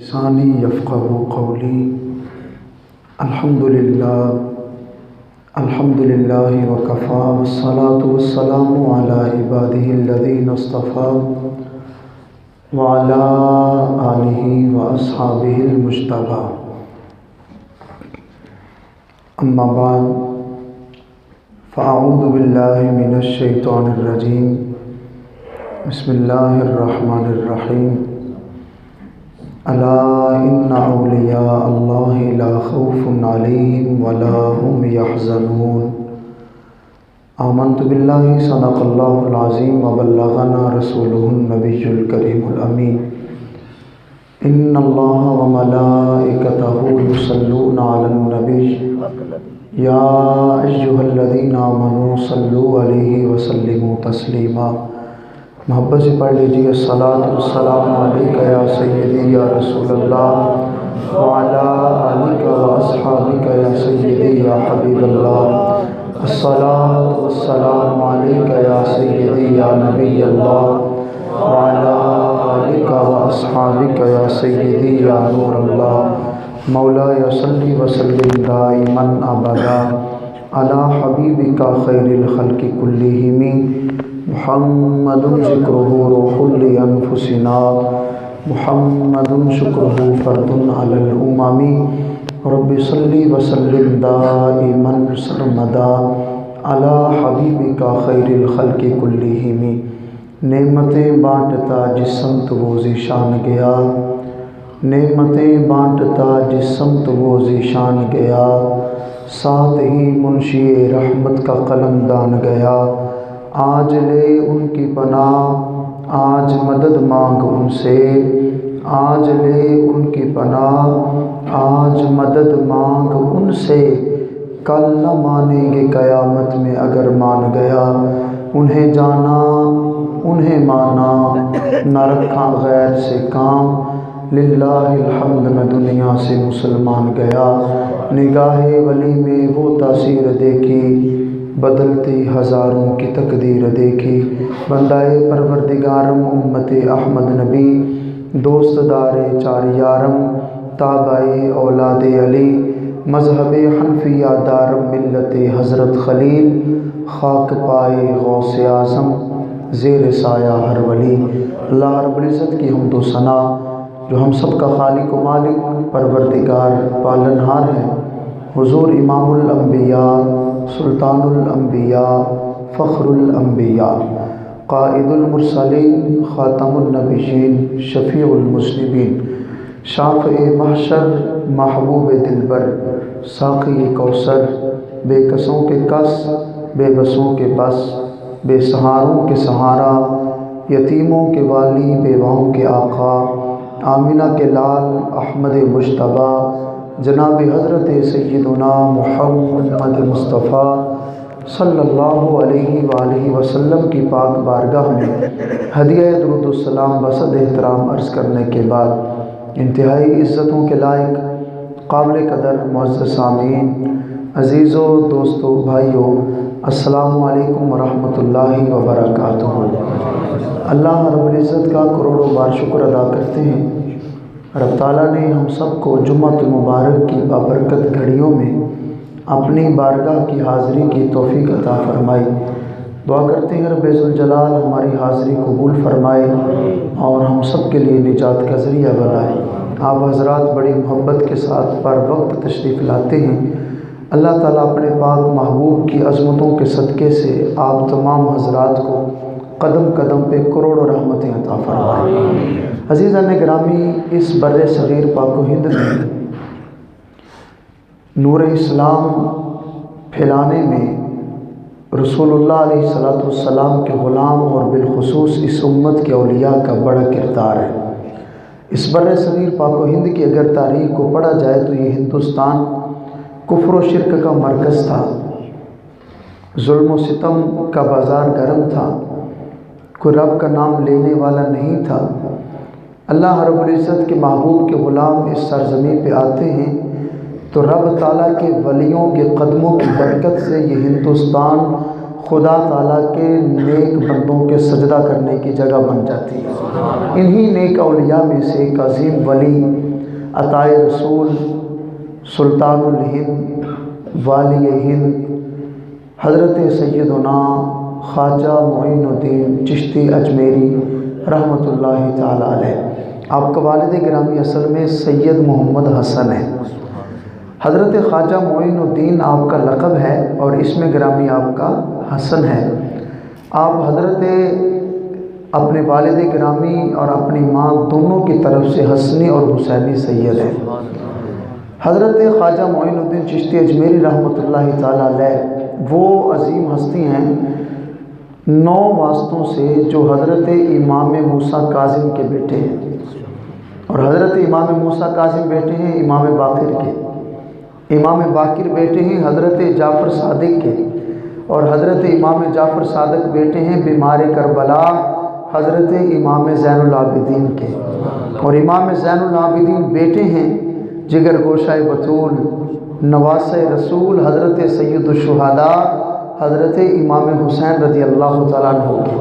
لسانی یفقہوا قولی۔ الحمدللہ وکفی والصلاة والسلام علی عبادہ الذین اصطفی وعلی آلہ واصحابہ المجتبی۔ اما بعد فاعوذ باللہ من الشیطان الرجیم۔ بسم اللہ الرحمن الرحیم۔ الا ان اولیاء اللہ لا خوف علیہم ولا هم یحزنون۔ آمنت باللہ صدق اللہ العظیم وبلغنا رسولہ النبی الکریم الامین۔ ان اللہ وملائکتہ یصلون علی النبی یا ایہا الذین آمنوا صلوا علیہ وسلموا تسلیما۔ محبت سے پڑھ لیجیے الصلاۃ والسلام علیک یا سیدی یا رسول اللہ وعلی آلک واصحابک یا سیدی یا حبیب اللہ۔ الصلاۃ والسلام علیک یا سیدی یا نبی اللہ وعلی آلک واصحابک یا سیدی یا نور اللہ۔ مولاي صل وسلم دائما ابدا علی حبیبک خیر الخلق کلہم محمد ذکرہ روح لانفسنا محمد شکرہ فرد علی الامم۔ رب صل وسلم دائما سرمدا علی حبیبک خیر الخلق کلہم۔ نعمتیں بانٹتا جس سمت وہ ذیشان گیا، نعمتیں بانٹتا جس سمت وہ ذیشان گیا، ساتھ ہی منشی رحمت کا قلم دان گیا۔ آج لے ان کی پناہ، آج مدد مانگ ان سے، آج لے ان کی پناہ، آج مدد مانگ ان سے، کل نہ مانیں گے قیامت میں اگر مان گیا۔ انہیں جانا انہیں مانا نہ رکھا غیر سے کام، للہ الحمد میں دنیا سے مسلمان گیا۔ نگاہ ولی میں وہ تاثیر دیکھی، بدلتی ہزاروں کی تقدیر دیکھی۔ بندہ پروردگارم امت احمد نبی، دوست دار چار یارم، تابع اولاد علی، مذہب حنفیہ دارم ملت حضرت خلیل، خاک پائے غوث اعظم زیر سایہ ہر ولی۔ اللہ رب العزت کی حمد و ثنا جو ہم سب کا خالق و مالک، پروردگار، پالنہار ہے۔ حضور امام الانبیاء، سلطان الانبیاء، فخر الانبیاء، قائد المرسلین، خاتم النبیین، شفیع المذنبین، شافع محشر، محبوب دلبر، ساقی کوثر، بے کسوں کے کس، بے بسوں کے بس، بے سہاروں کے سہارا، یتیموں کے والی، بیواؤں کے آقا، آمنہ کے لال، احمد مجتبیٰ، جناب حضرت سیدنا محمد مصطفیٰ صلی اللہ علیہ وآلہ وسلم کی پاک بارگاہ میں ہدیہ درود السلام بصد احترام عرض کرنے کے بعد، انتہائی عزتوں کے لائق، قابل قدر معزز سامعین، عزیزوں، دوستوں، بھائیوں، السلام علیکم ورحمۃ اللہ وبرکاتہ۔ اللہ رب العزت کا کروڑوں بار شکر ادا کرتے ہیں، رب تعالیٰ نے ہم سب کو جمعۃ المبارک کی بابرکت گھڑیوں میں اپنی بارگاہ کی حاضری کی توفیق عطا فرمائی۔ دعا کرتے ہیں رب ذوالجلال ہماری حاضری قبول فرمائے اور ہم سب کے لیے نجات کا ذریعہ بنائے۔ آپ حضرات بڑی محبت کے ساتھ پر وقت تشریف لاتے ہیں۔ اللہ تعالیٰ اپنے پاک محبوب کی عظمتوں کے صدقے سے آپ تمام حضرات کو قدم قدم پہ کروڑوں رحمتیں عطا فرمائے۔ عزیزان گرامی، اس بر صغیر پاک و ہند میں نور اسلام پھیلانے میں رسول اللہ علیہ السلام کے غلام اور بالخصوص اس امت کے اولیاء کا بڑا کردار ہے۔ اس بر صغیر پاک و ہند کی اگر تاریخ کو پڑھا جائے تو یہ ہندوستان کفر و شرک کا مرکز تھا، ظلم و ستم کا بازار گرم تھا، کوئی رب کا نام لینے والا نہیں تھا۔ اللہ رب العزت کے محبوب کے غلام اس سرزمین پہ آتے ہیں تو رب تعالیٰ کے ولیوں کے قدموں کی برکت سے یہ ہندوستان خدا تعالیٰ کے نیک بندوں کے سجدہ کرنے کی جگہ بن جاتی ہے۔ انہی نیک اولیاء میں سے ایک عظیم ولی عطائے رسول سلطان الہند والی ہند حضرت سیدنا خواجہ معین الدین چشتی اجمیری رحمۃ اللہ تعالیٰ علیہ، آپ کا والد گرامی اصل میں سید محمد حسن ہے۔ حضرت خواجہ معین الدین آپ کا لقب ہے اور اس میں گرامی آپ کا حسن ہے۔ آپ حضرت اپنے والد گرامی اور اپنی ماں دونوں کی طرف سے حسنی اور حسینی سید ہیں۔ حضرت خواجہ معین الدین چشتی اجمیری رحمۃ اللہ تعالیٰ علیہ وہ عظیم ہستی ہیں 9 واسطوں سے جو حضرت امام موسیٰ کاظم کے بیٹے ہیں، اور حضرت امام موسیٰ کاظم بیٹے ہیں امام باقر کے، امام باقر بیٹے ہیں حضرت جعفر صادق کے، اور حضرت امام جعفر صادق بیٹے ہیں بیمار کربلا حضرت امام زین العابدین کے، اور امام زین العابدین بیٹے ہیں جگر گوشہ بطول نواسہ رسول حضرت سید الشہداء حضرت امام حسین رضی اللہ تعالیٰ عنہ کے۔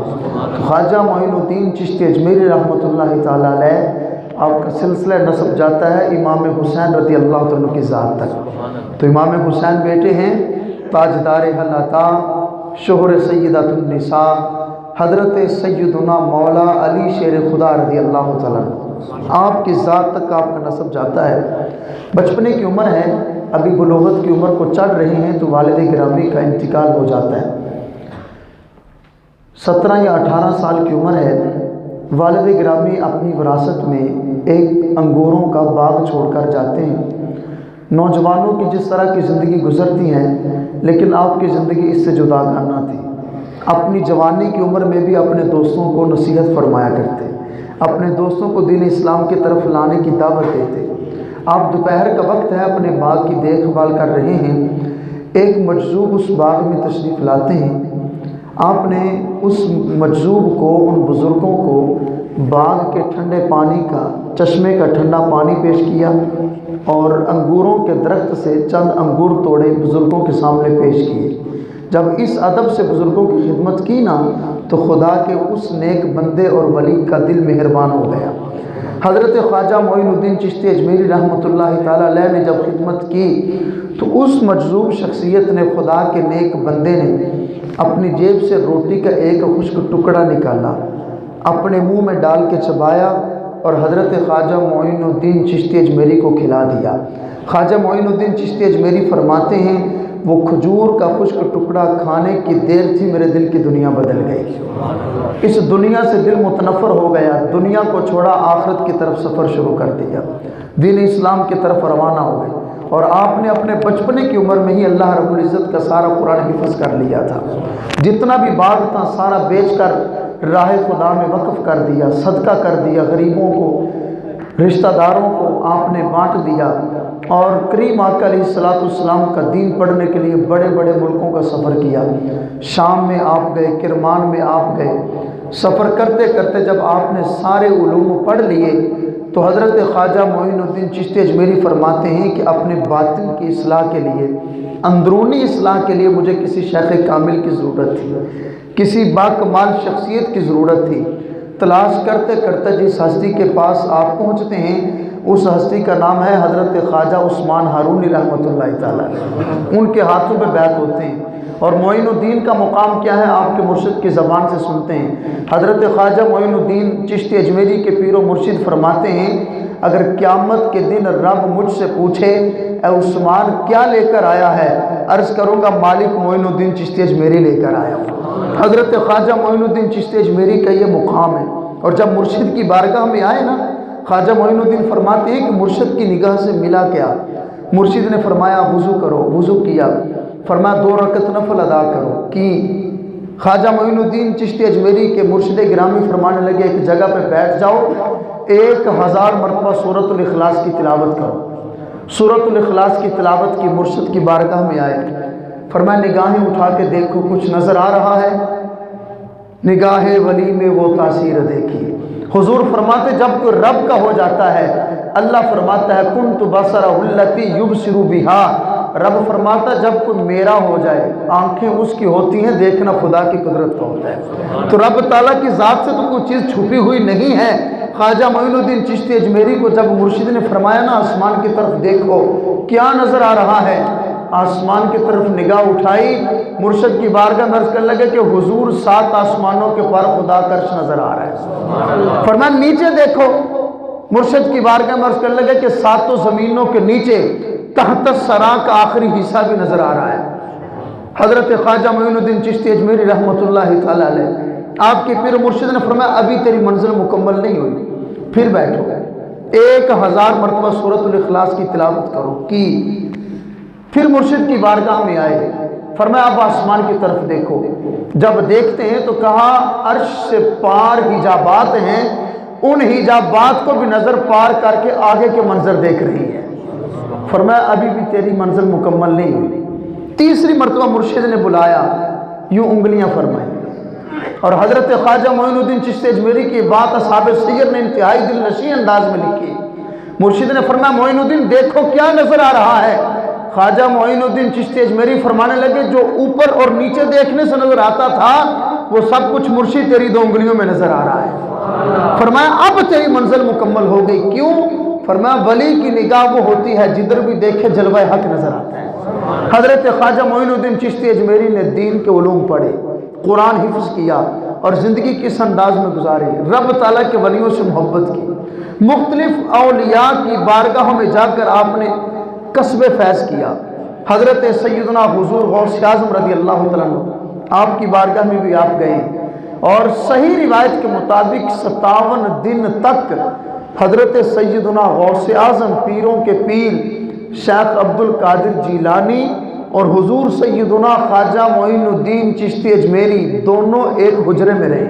تو خواجہ معین الدین چشتی اجمیری رحمۃ اللہ تعالیٰ علیہ آپ کا سلسلہ نسب جاتا ہے امام حسین رضی اللہ تعالیٰ عنہ کی ذات تک۔ تو امام حسین بیٹے ہیں تاجدار اہل عطا شوہر سیدۃ النساء حضرت سیدنا مولا علی شیر خدا رضی اللہ تعالیٰ عنہ، آپ کی ذات تک آپ کا نسب جاتا ہے۔ بچپنے کی عمر ہے، ابھی بلوغت کی عمر کو چڑھ رہے ہیں تو والد گرامی کا انتقال ہو جاتا ہے۔ 17 یا 18 سال کی عمر ہے، والد گرامی اپنی وراثت میں ایک انگوروں کا باغ چھوڑ کر جاتے ہیں۔ نوجوانوں کی جس طرح کی زندگی گزرتی ہیں، لیکن آپ کی زندگی اس سے جداگانہ تھی۔ اپنی جوانی کی عمر میں بھی اپنے دوستوں کو نصیحت فرمایا کرتے، اپنے دوستوں کو دین اسلام کی طرف لانے کی دعوت دیتے۔ آپ دوپہر کا وقت ہے، اپنے باغ کی دیکھ بھال کر رہے ہیں، ایک مجذوب اس باغ میں تشریف لاتے ہیں۔ آپ نے اس مجذوب کو، ان بزرگوں کو باغ کے ٹھنڈے پانی کا، چشمے کا ٹھنڈا پانی پیش کیا اور انگوروں کے درخت سے چند انگور توڑے بزرگوں کے سامنے پیش کیے۔ جب اس ادب سے بزرگوں کی خدمت کی نا تو خدا کے اس نیک بندے اور ولی کا دل مہربان ہو گیا۔ حضرت خواجہ معین الدین چشتی اجمیری رحمۃ اللہ تعالیٰ علیہ نے جب خدمت کی تو اس مجذوب شخصیت نے، خدا کے نیک بندے نے اپنی جیب سے روٹی کا ایک خشک ٹکڑا نکالا، اپنے منہ میں ڈال کے چبایا اور حضرت خواجہ معین الدین چشتی اجمیری کو کھلا دیا۔ خواجہ معین الدین چشتی اجمیری فرماتے ہیں وہ کھجور کا خشک ٹکڑا کھانے کی دیر تھی، میرے دل کی دنیا بدل گئی۔ اس دنیا سے دل متنفر ہو گیا، دنیا کو چھوڑا، آخرت کی طرف سفر شروع کر دیا، دین اسلام کی طرف روانہ ہو گئے۔ اور آپ نے اپنے بچپنے کی عمر میں ہی اللہ رب العزت کا سارا قرآن حفظ کر لیا تھا، جتنا بھی باغ تھا سارا بیچ کر راہ خدا میں وقف کر دیا، صدقہ کر دیا، غریبوں کو، رشتہ داروں کو آپ نے بانٹ دیا، اور کریم آقا علیہ السلام کا دین پڑھنے کے لیے بڑے بڑے ملکوں کا سفر کیا۔ شام میں آپ گئے، کرمان میں آپ گئے۔ سفر کرتے کرتے جب آپ نے سارے علوم پڑھ لیے تو حضرت خواجہ معین الدین چشتی اجمیری فرماتے ہیں کہ اپنے باطن کی اصلاح کے لیے، اندرونی اصلاح کے لیے مجھے کسی شیخ کامل کی ضرورت تھی، کسی باکمال شخصیت کی ضرورت تھی۔ تلاش کرتے کرتے جس ہستی کے پاس آپ پہنچتے ہیں اس ہستی کا نام ہے حضرت خواجہ عثمان ہارونی رحمۃ اللہ تعالیٰ علیہ۔ ان کے ہاتھوں پہ بیعت ہوتے ہیں، اور معین الدین کا مقام کیا ہے آپ کے مرشد کی زبان سے سنتے ہیں۔ حضرت خواجہ معین الدین چشتی اجمیری کے پیر و مرشد فرماتے ہیں اگر قیامت کے دن رب مجھ سے پوچھے اے عثمان کیا لے کر آیا ہے، عرض کروں گا مالک معین الدین چشتی اجمیری لے کر آیا ہوں۔ حضرت خواجہ معین الدین چشتی اجمیری کا یہ مقام ہے۔ اور جب مرشد کی بارگاہ میں آئے نا، خواجہ معین الدین فرماتے ہیں کہ مرشد کی نگاہ سے ملا کیا؟ مرشد نے فرمایا وضو کرو، وضو کیا، فرمایا 2 رکعت نفل ادا کرو، کی۔ خواجہ معین الدین چشتی اجمیری کے مرشد گرامی فرمانے لگے ایک جگہ پہ بیٹھ جاؤ، 1000 مرتبہ سورۃ الاخلاص کی تلاوت کرو۔ سورۃ الاخلاص کی تلاوت کی، مرشد کی بارگاہ میں آئے، فرمایا نگاہیں اٹھا کے دیکھو کچھ نظر آ رہا ہے؟ نگاہ ولی میں وہ تاثیر دیکھی، حضور فرماتے جب کوئی رب کا ہو جاتا ہے، اللہ فرماتا ہے کنت بصرہ التی یبصر بہا، رب فرماتا جب کوئی میرا ہو جائے، آنکھیں اس کی ہوتی ہیں، دیکھنا خدا کی قدرت کا ہوتا ہے۔ تو رب تعالیٰ کی ذات سے تو کوئی چیز چھپی ہوئی نہیں ہے۔ خواجہ معین الدین چشتی اجمیری کو جب مرشد نے فرمایا نا آسمان کی طرف دیکھو کیا نظر آ رہا ہے، آسمان کی طرف نگاہ اٹھائی، مرشد کی بارگاہ میں عرض کرنے لگے کہ حضور 7 آسمانوں کے پر خدا کا عرش نظر آ رہا ہے۔ فرمایا نیچے دیکھو، مرشد کی بارگاہ میں عرض کرنے لگے کہ 7 زمینوں کے نیچے تحت الثری کا آخری حصہ بھی نظر آ رہا ہے۔ حضرت خواجہ معین الدین چشتی اجمیری رحمۃ اللہ تعالی علیہ، آپ کے پیر مرشد نے فرمایا ابھی تیری منزل مکمل نہیں ہوئی، پھر بیٹھو 1000 مرتبہ سورۃ الاخلاص کی تلاوت کرو کی۔ پھر مرشد کی بارگاہ میں آئے، فرمایا اب آسمان کی طرف دیکھو، جب دیکھتے ہیں تو کہا عرش سے پار حجابات ہیں، ان حجابات کو بھی نظر پار کر کے آگے کے منظر دیکھ رہی ہے۔ فرمایا ابھی بھی تیری منزل مکمل نہیں ہوئی۔ تیسری مرتبہ مرشد نے بلایا، یوں انگلیاں فرمائیں، اور حضرت خواجہ معین الدین چشتی اجمیری کی بات اصحاب سیر نے انتہائی دل نشین انداز میں لکھی۔ مرشد نے فرمایا معین الدین دیکھو کیا نظر آ رہا ہے۔ خواجہ معین الدین چشتی اجمیری فرمانے لگے جو اوپر اور نیچے دیکھنے سے نظر آتا تھا وہ سب کچھ مرشد تیری 2 انگلیوں میں نظر آ رہا ہے۔ فرمایا اب تیری منزل مکمل ہو گئی، کیوں؟ فرمایا ولی کی نگاہ وہ ہوتی ہے جدھر بھی دیکھے جلوہ حق نظر آتا ہے۔ حضرت خواجہ معین الدین چشتی اجمیری نے دین کے علوم پڑھے، قرآن حفظ کیا اور زندگی کس انداز میں گزاری، رب تعالیٰ کے ولیوں سے محبت کی، مختلف اولیاء کی بارگاہوں میں جا کر آپ نے کسب فیض کیا۔ حضرت سیدنا حضور غوث اعظم رضی اللہ تعالیٰ عنہ آپ کی بارگاہ میں بھی آپ گئے، اور صحیح روایت کے مطابق 57 دن تک حضرت سیدنا غوث اعظم پیروں کے پیر شیخ عبد القادر جیلانی اور حضور سیدنا خواجہ معین الدین چشتی اجمیری دونوں ایک حجرے میں رہے،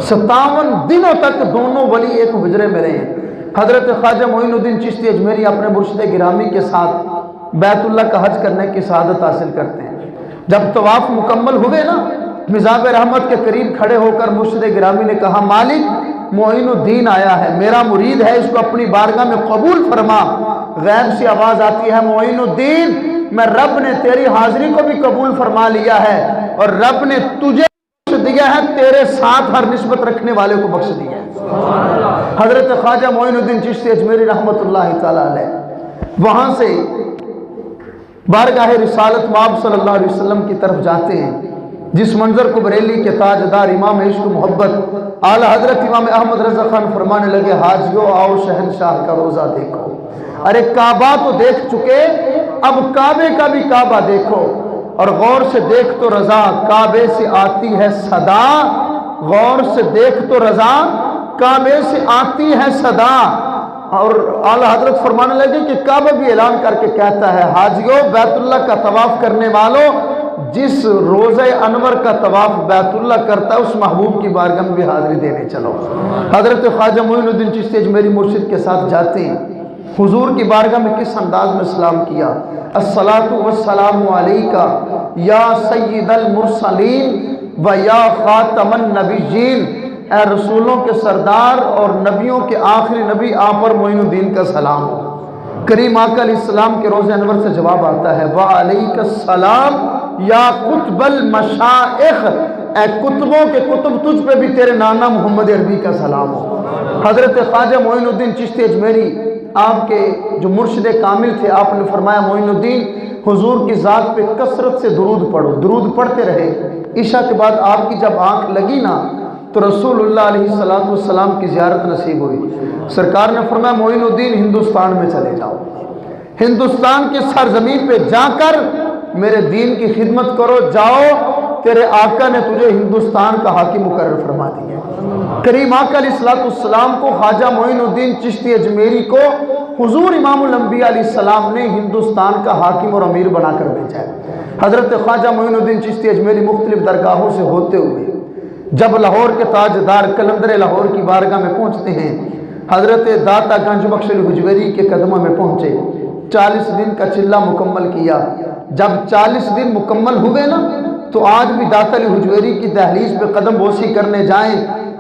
57 دنوں تک دونوں ولی ایک حجرے میں رہے۔ حضرت خواجہ معین الدین چشتی اجمیری اپنے مرشد گرامی کے ساتھ بیت اللہ کا حج کرنے کی سعادت حاصل کرتے ہیں۔ جب طواف مکمل ہوئے نا، مزاب رحمت کے قریب کھڑے ہو کر مرشد گرامی نے کہا مالک معین الدین آیا ہے، میرا مرید ہے، اس کو اپنی بارگاہ میں قبول فرما۔ غیب سے آواز آتی ہے معین الدین میں رب نے تیری حاضری کو بھی قبول فرما لیا ہے اور رب نے تجھے بخش دیا ہے، تیرے ساتھ ہر نسبت رکھنے والے کو بخش دیا ہے۔ حضرت خواجہ معین الدین چشتی اجمیری رحمۃ اللہ تعالی علیہ وہاں سے بارگاہ رسالت مآب صلی اللہ علیہ وسلم کی طرف جاتے ہیں، جس منظر کو بریلی کے تاجدار امام عشق و محبت اعلی حضرت امام احمد رضا خان فرمانے لگے حاجیو آؤ شہنشاہ کا روزہ دیکھو۔ ارے کعبہ تو دیکھ چکے، اب کعبے کا بھی کعبہ دیکھو، اور غور سے دیکھ تو رضا کعبے سے آتی ہے صدا، غور سے دیکھ تو رضا کعبے سے آتی ہے صدا۔ اور اعلی حضرت فرمانے لگے کہ کعبہ بھی اعلان کر کے کہتا ہے حاجیو بیت اللہ کا طواف کرنے والوں، جس روزہ انور کا طواف بیت اللہ کرتا ہے اس محبوب کی بارگاہ میں بھی حاضری دینے چلو۔ حضرت خواجہ معین الدین چشتی اجمیری مرشد کے ساتھ جاتے ہیں، حضور کی بارگاہ میں کس انداز میں سلام کیا، الصلاۃ والسلام علیکہ یا سید المرسلین و یا خاتم النبیین، اے رسولوں کے سردار اور نبیوں کے آخری نبی آپ پر معین الدین کا سلام ہو۔ کریم آقا علیہ السلام کے روز انور سے جواب آتا ہے وعلیک السلام یا قطب المشائخ، اے کتبوں کے کتب تجھ پہ بھی تیرے نانا محمد عربی کا سلام ہو۔ حضرت خواجہ معین الدین چشتی اجمیری آپ کے جو مرشد کامل تھے، آپ نے فرمایا معین الدین حضور کی ذات پہ کثرت سے درود پڑھو، درود پڑھتے رہے۔ عشاء کے بعد آپ کی جب آنکھ لگی نا تو رسول اللہ علیہ السلام کی زیارت نصیب ہوئی۔ سرکار نے فرمایا معین الدین ہندوستان میں چلے جاؤ، ہندوستان کی سرزمین پہ جا کر میرے دین کی خدمت کرو، جاؤ تیرے آقا نے تجھے ہندوستان کا حاکم مقرر فرما دیا۔ کریم آقا علیہ السلام کو خواجہ معین الدین چشتی اجمیری کو حضور امام الانبیاء علیہ السلام نے ہندوستان کا حاکم اور امیر بنا کر بھیجا ہے۔ حضرت خواجہ معین الدین چشتی اجمیری مختلف درگاہوں سے ہوتے ہوئے جب لاہور کے تاجدار قلندر لاہور کی بارگاہ میں پہنچتے ہیں، حضرت داتا گنج بخش الحجویری کے قدموں میں پہنچے، 40 دن کا چلہ مکمل کیا۔ جب 40 دن مکمل ہوئے نا تو آج بھی داتا الحجویری کی دہلیز پہ قدم بوسی کرنے جائیں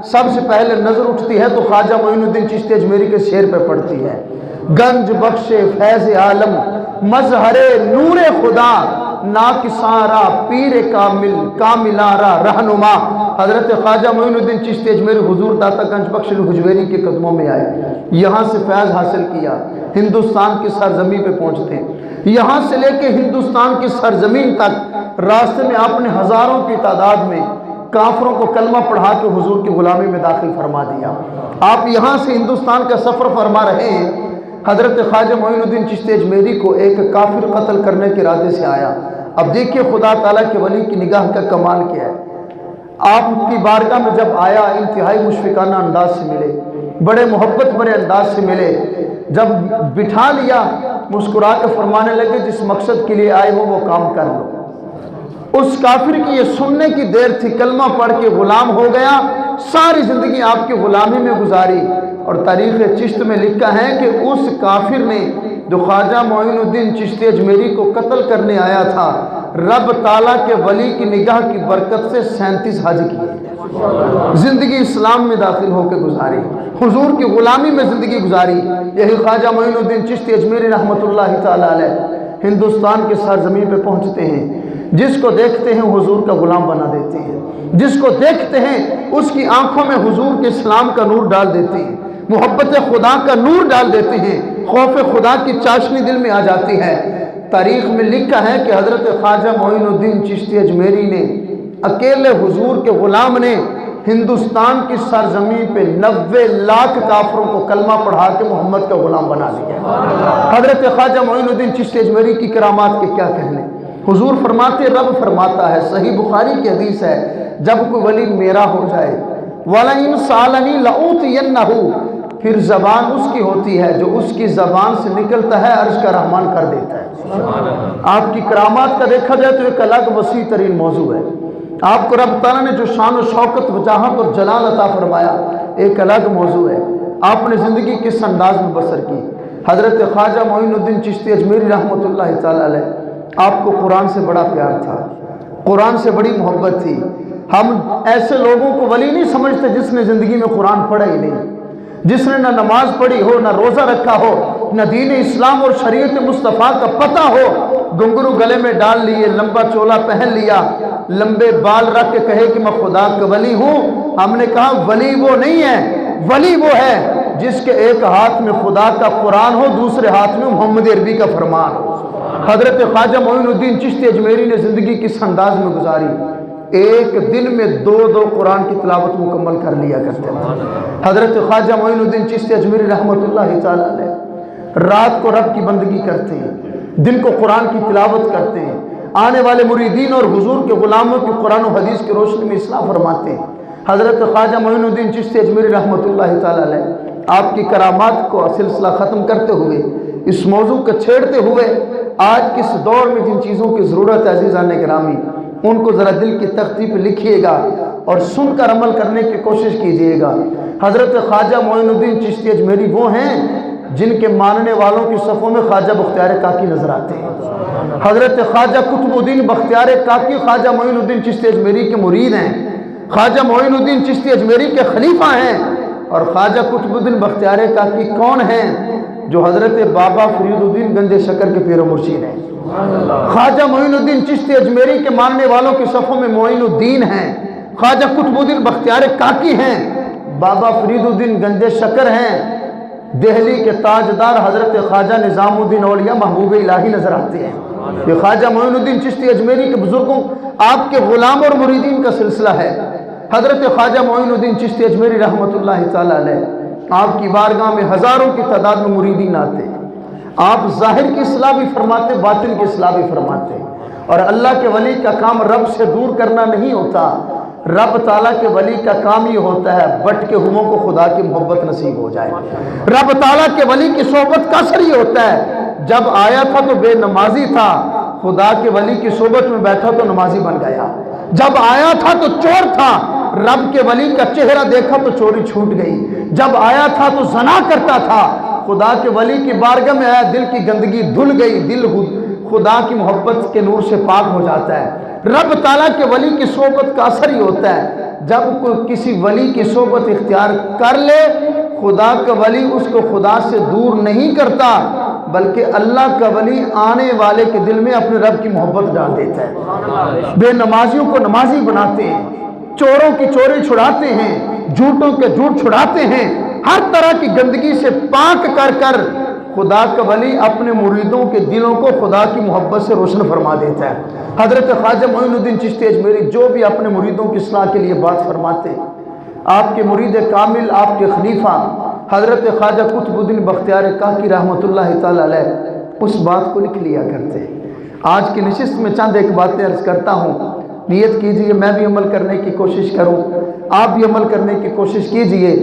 سب سے پہلے نظر اٹھتی ہے تو خواجہ معین الدین چشتی اجمیری کے شعر پہ پڑتی ہے۔ گنج بخش فیض عالم مظہر نور خدا، ناکسارا پیر کامل کاملارا رہنما۔ حضرت خواجہ معین الدین چشتی اجمیری حضور داتا گنج بخش الحجویری کے قدموں میں آئے، یہاں سے فیض حاصل کیا، ہندوستان کی سرزمین پہ پہنچتے، یہاں سے لے کے ہندوستان کی سرزمین تک راستے میں آپ نے ہزاروں کی تعداد میں کافروں کو کلمہ پڑھا کے حضور کی غلامی میں داخل فرما دیا۔ آپ یہاں سے ہندوستان کا سفر فرما رہے ہیں، حضرت خواجہ معین الدین چشتی اجمیری کو ایک کافر قتل کرنے کے ارادے سے آیا۔ اب دیکھیے خدا تعالیٰ کے ولی کی نگاہ کا کمال کیا ہے۔ آپ کی بارگاہ میں جب آیا انتہائی مشفقانہ انداز سے ملے، بڑے محبت بڑے انداز سے ملے، جب بٹھا لیا مسکرا کے فرمانے لگے جس مقصد کے لیے آئے ہو وہ کام کر لو۔ اس کافر کی یہ سننے کی دیر تھی، کلمہ پڑھ کے غلام ہو گیا، ساری زندگی آپ کی غلامی میں گزاری۔ اور تاریخ چشت میں لکھا ہے کہ اس کافر نے جو خواجہ معین الدین چشتی اجمیری کو قتل کرنے آیا تھا، رب تعالیٰ کے ولی کی نگاہ کی برکت سے 37 حج کیے، زندگی اسلام میں داخل ہو کے گزاری، حضور کی غلامی میں زندگی گزاری۔ یہی خواجہ معین الدین چشتی اجمیری رحمۃ اللہ تعالیٰ علیہ ہندوستان کے سرزمین پہ پہنچتے ہیں، جس کو دیکھتے ہیں حضور کا غلام بنا دیتے ہیں، جس کو دیکھتے ہیں اس کی آنکھوں میں حضور کے اسلام کا نور ڈال دیتے ہیں، محبت خدا کا نور ڈال دیتے ہیں، خوف خدا کی چاشنی دل میں آ جاتی ہے۔ تاریخ میں لکھا ہے کہ حضرت خواجہ معین الدین چشتی اجمیری نے اکیلے حضور کے غلام نے ہندوستان کی سرزمین پہ 90 لاکھ کافروں کو کلمہ پڑھا کے محمد کا غلام بنا دیا۔ حضرت خواجہ معین الدین چشتی اجمیری کی کرامات کے کیا کہنے۔ حضور فرماتے، رب فرماتا ہے، صحیح بخاری کی حدیث ہے، جب کوئی ولی میرا ہو جائے وَلَئِن سَأَلَنِي لَأُوتِيَنَّهُ، پھر زبان اس کی ہوتی ہے، جو اس کی زبان سے نکلتا ہے عرش کا رحمان کر دیتا ہے۔ آپ کی کرامات کا دیکھا جائے تو ایک الگ وسیع ترین موضوع ہے۔ آپ کو رب تعالیٰ نے جو شان و شوکت وجاہت اور جلال عطا فرمایا ایک الگ موضوع ہے۔ آپ نے زندگی کس انداز میں بسر کی۔ حضرت خواجہ معین الدین چشتی اجمیری رحمۃ اللہ تعالیٰ علیہ، آپ کو قرآن سے بڑا پیار تھا، قرآن سے بڑی محبت تھی۔ ہم ایسے لوگوں کو ولی نہیں سمجھتے جس نے زندگی میں قرآن پڑھا ہی نہیں، جس نے نہ نماز پڑھی ہو، نہ روزہ رکھا ہو، نہ دین اسلام اور شریعت مصطفیٰ کا پتہ ہو، گھنگرو گلے میں ڈال لیے، لمبا چولا پہن لیا، لمبے بال رکھ کے کہے کہ میں خدا کا ولی ہوں۔ ہم نے کہا ولی وہ نہیں ہے، ولی وہ ہے جس کے ایک ہاتھ میں خدا کا قرآن ہو، دوسرے ہاتھ میں محمد عربی کا فرمان ہو۔ حضرت خواجہ معین الدین چشتی اجمیری نے زندگی کس انداز میں گزاری، ایک دن میں 2 قرآن کی تلاوت مکمل کر لیا کرتے تھے۔ حضرت خواجہ معین الدین چشتی اجمیری رحمۃ اللہ تعالیٰ علیہ رات کو رب کی بندگی کرتے ہیں، دن کو قرآن کی تلاوت کرتے ہیں، آنے والے مریدین اور حضور کے غلاموں کی قرآن و حدیث کی روشنی میں اصلاح فرماتے ہیں۔ حضرت خواجہ معین الدین چشتی اجمیری رحمۃ اللہ تعالیٰ علیہ آپ کی کرامات کو سلسلہ ختم کرتے ہوئے، اس موضوع کو چھیڑتے ہوئے، آج کس دور میں جن چیزوں کی ضرورت ہے عزیزان گرامی، ان کو ذرا دل کی تختی پہ لکھیے گا اور سن کر عمل کرنے کی کوشش کیجیے گا۔ حضرت خواجہ معین الدین چشتی اجمیری وہ ہیں جن کے ماننے والوں کی صفوں میں خواجہ بختیار کاکی نظر آتے ہیں۔ حضرت خواجہ قطب الدین بختیار کاکی خواجہ معین الدین چشتی اجمیری کے مرید ہیں، خواجہ معین الدین چشتی اجمیری کے خلیفہ ہیں۔ اور خواجہ قطب الدین بختیار کاکی کون ہیں؟ جو حضرت بابا فرید الدین گنج شکر کے پیر و مرشید ہیں۔ خواجہ معین الدین چشتی اجمیری کے ماننے والوں کی صفوں میں معین الدین ہیں، خواجہ قطب الدین بختیار کاکی ہیں، بابا فرید الدین گنج شکر ہیں، دہلی کے تاجدار حضرت خواجہ نظام الدین اولیاء محبوب الہی نظر آتے ہیں۔ یہ خواجہ معین الدین چشتی اجمیری کے بزرگوں آپ کے غلام اور مریدین کا سلسلہ ہے۔ حضرت خواجہ معین الدین چشتی اجمیری رحمۃ اللہ تعالیٰ علیہ آپ کی بارگاہ میں ہزاروں کی تعداد میں مریدین آتے ہیں۔ آپ ظاہر کی اصلاح بھی فرماتے، باطن کی اصلاح بھی فرماتے۔ اور اللہ کے ولی کا کام رب سے دور کرنا نہیں ہوتا، رب تعالیٰ کے ولی کا کام یہ ہوتا ہے بٹ کے ہموں کو خدا کی محبت نصیب ہو جائے۔ رب تعالیٰ کے ولی کی صحبت کا اثر یہ ہوتا ہے، جب آیا تھا تو بے نمازی تھا، خدا کے ولی کی صحبت میں بیٹھا تو نمازی بن گیا۔ جب آیا تھا تو چور تھا، رب کے ولی کا چہرہ دیکھا تو چوری چھوٹ گئی۔ جب آیا تھا تو زنا کرتا تھا، خدا کے ولی کی بارگاہ میں آیا، دل کی گندگی دھل گئی، دل خدا کی محبت کے نور سے پاک ہو جاتا ہے۔ رب تعالیٰ کے ولی کی صحبت کا اثر ہی ہوتا ہے، جب کوئی کسی ولی کی صحبت اختیار کر لے، خدا کا ولی اس کو خدا سے دور نہیں کرتا، بلکہ اللہ کا ولی آنے والے کے دل میں اپنے رب کی محبت ڈال دیتا ہے۔ بے نمازیوں کو نمازی بناتے ہیں، چوروں کی چوری چھڑاتے ہیں، جھوٹوں کے جھوٹ چھڑاتے ہیں، ہر طرح کی گندگی سے پاک کر کر خدا کا ولی اپنے مریدوں کے دلوں کو خدا کی محبت سے روشن فرما دیتا ہے۔ حضرت خواجہ معین الدین چشتی اجمیری جو بھی اپنے مریدوں کی اصلاح کے لیے بات فرماتے ہیں، آپ کے مرید کامل، آپ کے خلیفہ حضرت خواجہ قطب الدین بختیار کاکی رحمۃ اللہ تعالی علیہ اس بات کو لکھ لیا کرتے ہیں۔ آج کی نشست میں چند ایک باتیں عرض کرتا ہوں، نیت کیجئے میں بھی عمل کرنے کی کوشش کروں، آپ بھی عمل کرنے کی کوشش کیجئے،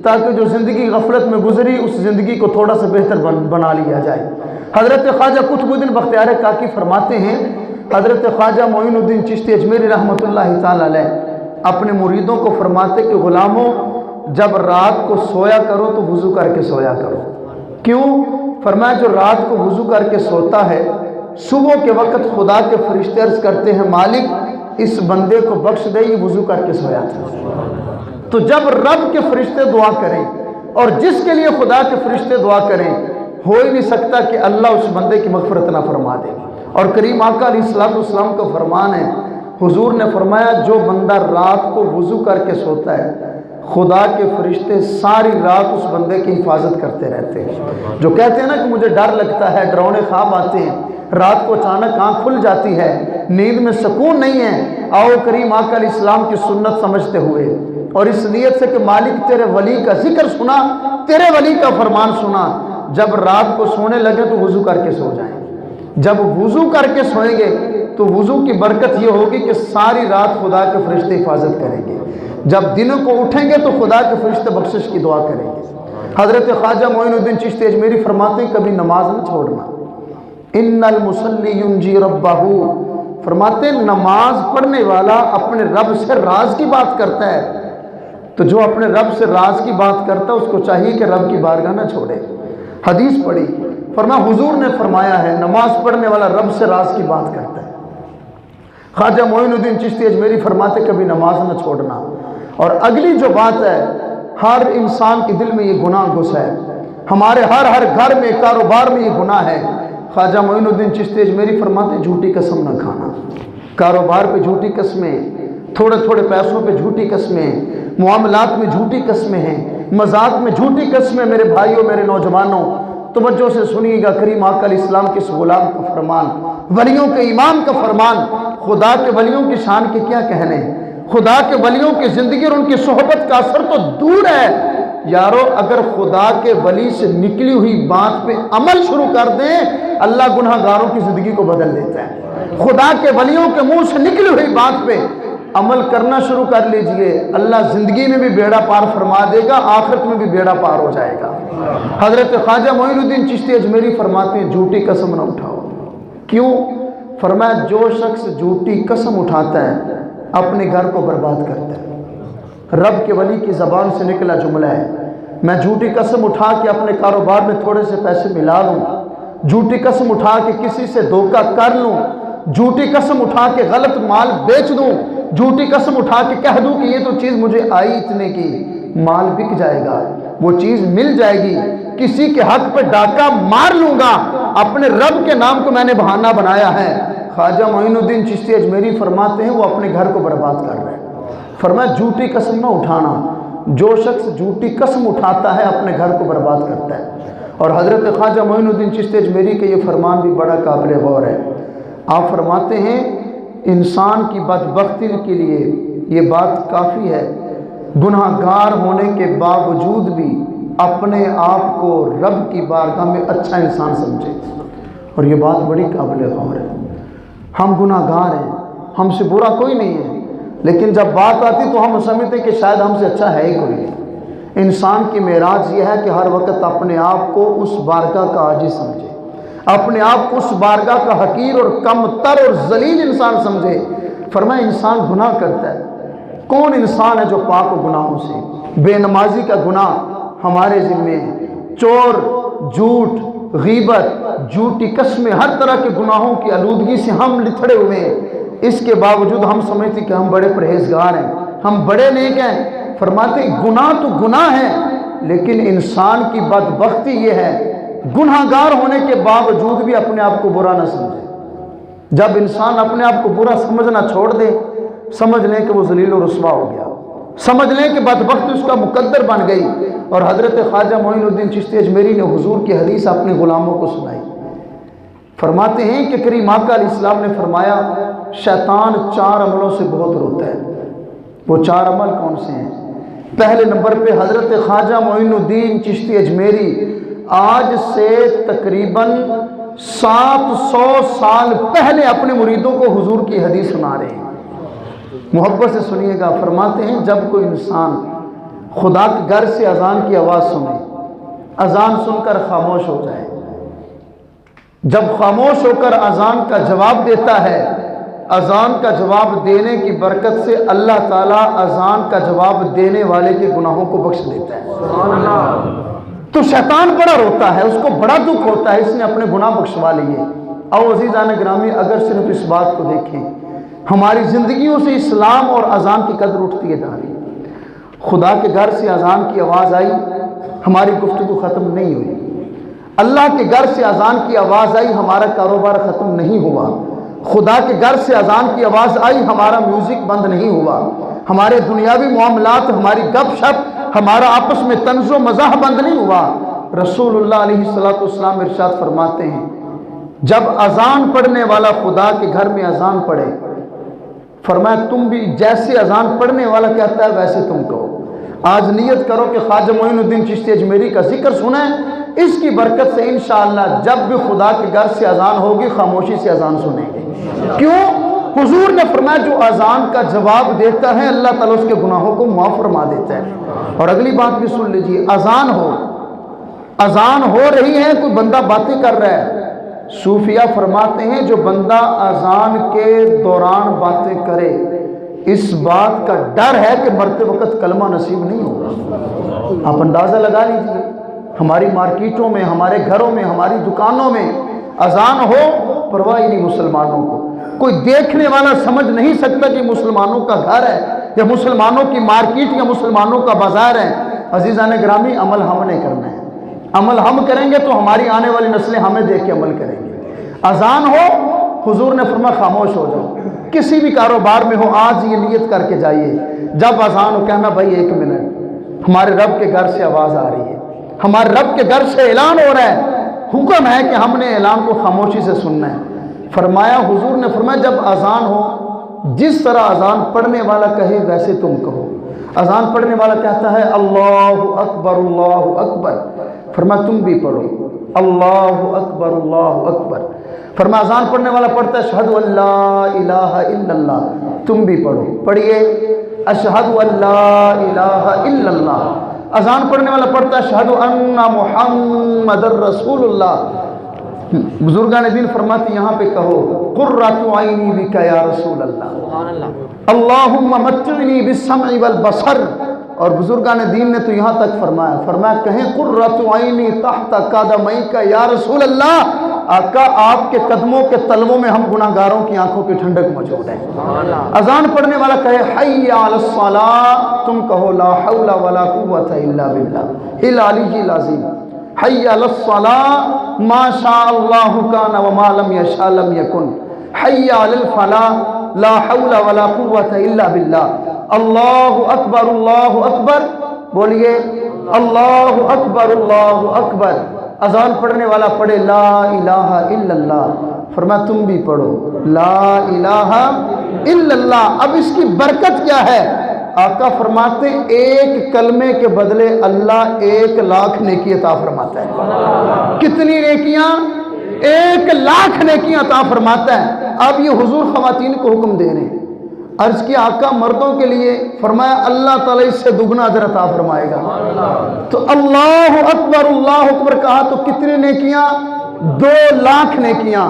تاکہ جو زندگی غفلت میں گزری اس زندگی کو تھوڑا سا بہتر بنا لیا جائے۔ حضرت خواجہ قطب الدین بختیار کاکی فرماتے ہیں، حضرت خواجہ معین الدین چشتی اجمیری رحمۃ اللہ تعالی علیہ اپنے مریدوں کو فرماتے کہ غلاموں، جب رات کو سویا کرو تو وضو کر کے سویا کرو۔ کیوں؟ فرمایا جو رات کو وضو کر کے سوتا ہے، صبح کے وقت خدا کے فرشتے عرض کرتے ہیں مالک اس بندے کو بخش دے، یہ وضو کر کے سویا تھا۔ تو جب رب کے فرشتے دعا کریں اور جس کے لیے خدا کے فرشتے دعا کریں، ہو ہی نہیں سکتا کہ اللہ اس بندے کی مغفرت نہ فرما دے۔ اور کریم آقا علیہ السلام کا فرمان ہے، حضور نے فرمایا جو بندہ رات کو وضو کر کے سوتا ہے، خدا کے فرشتے ساری رات اس بندے کی حفاظت کرتے رہتے ہیں۔ جو کہتے ہیں نا کہ مجھے ڈر لگتا ہے، ڈراؤنے خواب آتے ہیں، رات کو اچانک آنکھ کھل جاتی ہے، نیند میں سکون نہیں ہے، آؤ کریم آقا علیہ السلام کی سنت سمجھتے ہوئے اور اس نیت سے کہ مالک تیرے ولی کا ذکر سنا، تیرے ولی کا فرمان سنا، جب رات کو سونے لگے تو وضو کر کے سو جائیں۔ جب وضو کر کے سوئیں گے تو وضو کی برکت یہ ہوگی کہ ساری رات خدا کے فرشتے حفاظت کریں گے، جب دنوں کو اٹھیں گے تو خدا کے فرشتے بخشش کی دعا کریں گے۔ حضرت خواجہ معین الدین چشتی اجمیری فرماتے ہیں کبھی نماز نہ چھوڑنا، ان المصلی ینجی ربہ، فرماتے ہیں نماز پڑھنے والا اپنے رب سے راز کی بات کرتا ہے، تو جو اپنے رب سے راز کی بات کرتا ہے اس کو چاہیے کہ رب کی بارگاہ نہ چھوڑے۔ حدیث پڑھی، فرمایا حضور نے فرمایا ہے نماز پڑھنے والا رب سے راز کی بات کرتا ہے۔ خواجہ معین الدین چشتی اجمیری فرماتے کبھی نماز نہ چھوڑنا۔ اور اگلی جو بات ہے، ہر انسان کے دل میں یہ گناہ گھس ہے، ہمارے ہر گھر میں کاروبار میں یہ گناہ ہے۔ خواجہ معین الدین چشتی اجمیری فرماتے جھوٹی قسم نہ کھانا، کاروبار پہ جھوٹی قسمیں، تھوڑے تھوڑے پیسوں پہ جھوٹی قسمیں، معاملات میں جھوٹی قسمیں ہیں، مذاق میں جھوٹی قسمیں۔ میرے بھائیوں، میرے نوجوانوں، توجہ سے سنیے گا، کریم آقا علیہ السلام کے اس غلام کا فرمان، ولیوں کے امام کا فرمان، خدا کے ولیوں کی شان کے کیا کہنے، خدا کے ولیوں کی زندگی اور ان کی صحبت کا اثر تو دور ہے یارو، اگر خدا کے ولی سے نکلی ہوئی بات پہ عمل شروع کر دیں، اللہ گناہ گاروں کی زندگی کو بدل دیتا ہے۔ خدا کے ولیوں کے منہ سے نکلی ہوئی بات پہ عمل کرنا شروع کر لیجئے، اللہ زندگی میں بھی بیڑا پار فرما دے گا، آخرت میں بھی بیڑا پار ہو جائے گا۔ حضرت خواجہ معین الدین چشتی اجمیری فرماتے ہیں جھوٹی قسم نہ اٹھاؤ۔ کیوں؟ فرمایا جو شخص جھوٹی قسم اٹھاتا ہے اپنے گھر کو برباد کرتا ہے۔ رب کے ولی کی زبان سے نکلا جملہ ہے، میں جھوٹی قسم اٹھا کے اپنے کاروبار میں تھوڑے سے پیسے ملا لوں، جھوٹی قسم اٹھا کے کسی سے دھوکہ کر لوں، جھوٹی قسم اٹھا کے غلط مال بیچ دوں، جھوٹی قسم اٹھا کے کہہ دوں کہ یہ تو چیز مجھے آئی اتنے کی، مال بک جائے گا، وہ چیز مل جائے گی، کسی کے حق پہ ڈاکہ مار لوں گا، اپنے رب کے نام کو میں نے بہانہ بنایا ہے۔ خواجہ معین الدین چشتی اجمیری فرماتے ہیں وہ اپنے گھر کو برباد کر رہے ہیں۔ فرمایا جھوٹی قسم نہ اٹھانا، جو شخص جھوٹی قسم اٹھاتا ہے اپنے گھر کو برباد کرتا ہے۔ اور حضرت خواجہ معین الدین چشتی اجمیری کے یہ فرمان بھی بڑا قابل غور ہے۔ آپ فرماتے ہیں انسان کی بدبختی کے لیے یہ بات کافی ہے، گناہ گار ہونے کے باوجود بھی اپنے آپ کو رب کی بارگاہ میں اچھا انسان سمجھے، اور یہ بات بڑی قابل غور ہے۔ ہم گناہ گار ہیں، ہم سے برا کوئی نہیں ہے، لیکن جب بات آتی تو ہم سمجھتے کہ شاید ہم سے اچھا ہے ہی کوئی نہیں۔ انسان کی معراج یہ ہے کہ ہر وقت اپنے آپ کو اس بارگاہ کا عاجز سمجھے، اپنے آپ کو اس بارگاہ کا حقیر اور کم تر اور ذلیل انسان سمجھے۔ فرمایا انسان گناہ کرتا ہے، کون انسان ہے جو پاک و گناہوں سے؟ بے نمازی کا گناہ ہمارے ذمے ہے، چور، جھوٹ، غیبت، جھوٹی قسمیں، ہر طرح کے گناہوں کی آلودگی سے ہم لتھڑے ہوئے ہیں۔ اس کے باوجود ہم سمجھتے کہ ہم بڑے پرہیزگار ہیں، ہم بڑے نیک ہیں؟ فرماتے ہیں گناہ تو گناہ ہے، لیکن انسان کی بدبختی یہ ہے گناہگار ہونے کے باوجود بھی اپنے آپ کو برا نہ سمجھے۔ جب انسان اپنے آپ کو برا سمجھنا چھوڑ دے، سمجھ لیں کہ وہ ذلیل و رسوا ہو گیا، سمجھ لیں کہ بدبختی اس کا مقدر بن گئی۔ اور حضرت خواجہ معین الدین چشتی اجمیری نے حضور کی حدیث اپنے غلاموں کو سنائی۔ فرماتے ہیں کہ کریم آقا علیہ السلام نے فرمایا شیطان 4 عملوں سے بہت روتا ہے۔ وہ 4 عمل کون سے ہیں؟ پہلے نمبر پہ حضرت خواجہ معین الدین چشتی اجمیری آج سے تقریباً 700 سال پہلے اپنے مریدوں کو حضور کی حدیث سنا رہے ہیں۔ محبت سے سنیے گا۔ فرماتے ہیں جب کوئی انسان خدا کے گھر سے اذان کی آواز سنے، اذان سن کر خاموش ہو جائے، جب خاموش ہو کر اذان کا جواب دیتا ہے، اذان کا جواب دینے کی برکت سے اللہ تعالیٰ اذان کا جواب دینے والے کے گناہوں کو بخش دیتا ہے۔ تو شیطان بڑا روتا ہے، اس کو بڑا دکھ ہوتا ہے، اس نے اپنے گناہ بخشوا لیے۔ اور عزیزان گرامی، اگر صرف اس بات کو دیکھیں، ہماری زندگیوں سے اسلام اور اذان کی قدر اٹھتی ہے جا رہی ہے۔ خدا کے گھر سے اذان کی آواز آئی، ہماری گفتگو ختم نہیں ہوئی۔ اللہ کے گھر سے اذان کی آواز آئی، ہمارا کاروبار ختم نہیں ہوا۔ خدا کے گھر سے اذان کی آواز آئی، ہمارا میوزک بند نہیں ہوا۔ ہمارے دنیاوی معاملات، ہماری گپ شپ، ہمارا آپس میں طنز و مزاح بند نہیں ہوا۔ رسول اللہ علیہ السلام ارشاد فرماتے ہیں جب اذان پڑھنے والا خدا کے گھر میں اذان پڑھے، فرمایا تم بھی جیسے اذان پڑھنے والا کہتا ہے ویسے تم کہو۔ آج نیت کرو کہ خواجہ معین الدین چشتی اجمیری کا ذکر سنیں، اس کی برکت سے انشاءاللہ جب بھی خدا کے گھر سے اذان ہوگی خاموشی سے اذان سنیں گے۔ کیوں؟ حضور نے فرمایا جو اذان کا جواب دیتا ہے اللہ تعالیٰ اس کے گناہوں کو معاف فرما دیتا ہے۔ اور اگلی بات بھی سن لیجیے، اذان ہو رہی ہے، کوئی بندہ باتیں کر رہا ہے، صوفیہ فرماتے ہیں جو بندہ اذان کے دوران باتیں کرے اس بات کا ڈر ہے کہ مرتے وقت کلمہ نصیب نہیں ہوگا۔ آپ اندازہ لگا لیجیے، ہماری مارکیٹوں میں، ہمارے گھروں میں، ہماری دکانوں میں اذان ہو، پرواہ ہی نہیں مسلمانوں کو۔ کوئی دیکھنے والا سمجھ نہیں سکتا کہ مسلمانوں کا گھر ہے یا مسلمانوں کی مارکیٹ یا مسلمانوں کا بازار ہے۔ عزیزان گرامی، عمل ہم نے کرنا ہے۔ عمل ہم کریں گے تو ہماری آنے والی نسلیں ہمیں دیکھ کے عمل کریں گے۔ اذان ہو، حضور نے فرمایا خاموش ہو جاؤ، کسی بھی کاروبار میں ہو، آج یہ نیت کر کے جائیے، جب اذان ہو کہنا بھائی 1 منٹ، ہمارے رب کے گھر سے آواز آ رہی ہے، ہمارے رب کے گھر سے اعلان ہو رہا ہے، حکم ہے کہ ہم نے اعلان کو خاموشی سے سننا ہے۔ فرمایا حضور نے فرمایا جب اذان ہو، جس طرح اذان پڑھنے والا کہے ویسے تم کہو۔ اذان پڑھنے والا کہتا ہے اللہ اکبر اللہ اکبر، فرمایا تم بھی پڑھو اللہ اکبر اللہ اکبر۔ فرمایا اذان پڑھنے والا پڑھتا ہے اشہد ان لا الہ الا اللہ، تم بھی پڑھو، پڑھیے اشہد ان لا الہ الا اللہ۔ اذان پڑھنے والا پڑھتا ہے اشہد ان محمد رسول اللہ۔ بزرگان دین فرماتے یہاں پہ کہو قرۃ عینی بک یا رسول اللہ، اللہم متعنی بالسمع والبصر۔ اور بزرگان دین نے تو یہاں تک فرمایا کہیں قرۃ عینی تحت قدمیک یا رسول اللہ، آقا آپ کے قدموں کے تلووں میں ہم گناہ گاروں کی آنکھوں کی ٹھنڈک موجود ہے۔ اذان پڑھنے والا کہے حی علی الصلاۃ، تم کہو لا حول ولا قوۃ الا باللہ العلی العظیم، حی علی الصلاۃ ما شاء اللہ کان وما لم یشاء لم یکن، حی علی الفلاح لا حول ولا قوۃ الا باللہ، اللہ اکبر، بولیے اللہ اکبر۔ اذان پڑھنے والا پڑھے لا الہ الا اللہ، فرمایا تم بھی پڑھو لا الہ الا اللہ۔ اب اس کی برکت کیا ہے؟ آقا فرماتے ایک کلمے کے بدلے اللہ 1,00,000 نیکی عطا فرماتا ہے۔ کتنی نیکیاں؟ 1,00,000 نیکیاں عطا فرماتا ہے۔ اب یہ حضور خواتین کو حکم دے رہے ہیں، عرض کیا آقا مردوں کے لیے، فرمایا اللہ تعالیٰ اس سے دگنا اجر عطا فرمائے گا۔ تو اللہ اکبر کہا تو کتنی نیکیاں؟ 2,00,000 نیکیاں،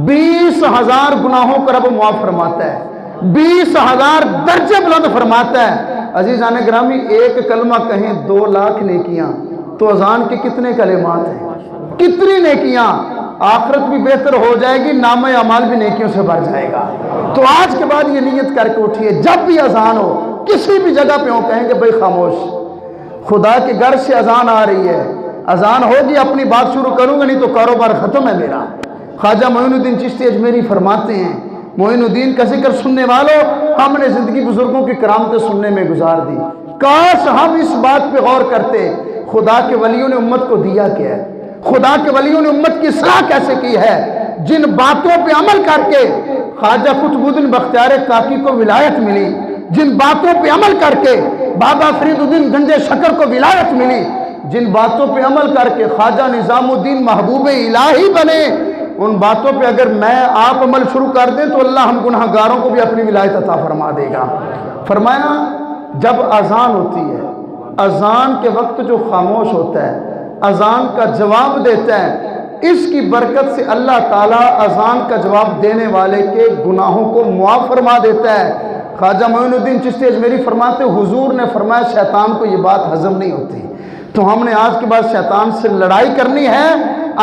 20,000 گناہوں کو رب معاف فرماتا ہے، 20,000 درجے بلند فرماتا ہے۔ عزیزان گرامی، ایک کلمہ کہیں 2,00,000 نیکیاں، تو اذان کے کتنے کلمات ہیں، کتنی نیکیاں؟ آخرت بھی بہتر ہو جائے گی، نامہ اعمال بھی نیکیوں سے بھر جائے گا۔ تو آج کے بعد یہ نیت کر کے اٹھیے، جب بھی اذان ہو کسی بھی جگہ پہ ہوں کہیں گے بھائی خاموش، خدا کے گھر سے اذان آ رہی ہے، اذان ہوگی اپنی بات شروع کروں گا، نہیں تو کاروبار ختم ہے میرا۔ خواجہ معین الدین چشتی اجمیری فرماتے ہیں، معین الدین کا ذکر سننے والوں، ہم نے زندگی بزرگوں کی کرامتیں سننے میں گزار دی، کاش ہم اس بات پہ غور کرتے خدا کے ولیوں نے امت کو دیا کیا ہے، خدا کے ولیوں نے امت کی اصلاح کیسے کی ہے، جن باتوں پہ عمل کر کے خواجہ قطب الدین بختیار کاکی کو ولایت ملی، جن باتوں پہ عمل کر کے بابا فرید الدین گنج شکر کو ولایت ملی، جن باتوں پہ عمل کر کے خواجہ نظام الدین محبوب الہی بنے، ان باتوں پہ اگر میں آپ عمل شروع کر دیں تو اللہ ہم گناہ گاروں کو بھی اپنی ولایت عطا فرما دے گا۔ فرمایا جب اذان ہوتی ہے، اذان کے وقت جو خاموش ہوتا ہے، اذان کا جواب دیتا ہے، اس کی برکت سے اللہ تعالیٰ اذان کا جواب دینے والے کے گناہوں کو معاف فرما دیتا ہے۔ خواجہ معین الدین چشتی اجمیری فرماتے حضور نے فرمایا شیطان کو یہ بات ہضم نہیں ہوتی، تو ہم نے آج کے بعد شیطان سے لڑائی کرنی ہے،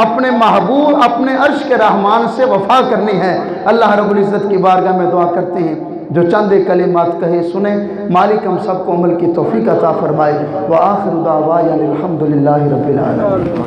اپنے محبوب اپنے عرش کے رحمان سے وفا کرنی ہے۔ اللہ رب العزت کی بارگاہ میں دعا کرتے ہیں جو چند کلمات کہے سنیں، مالک ہم سب کو عمل کی توفیق عطا فرمائے۔ وآخر دعوانا الحمدللہ رب العالمین۔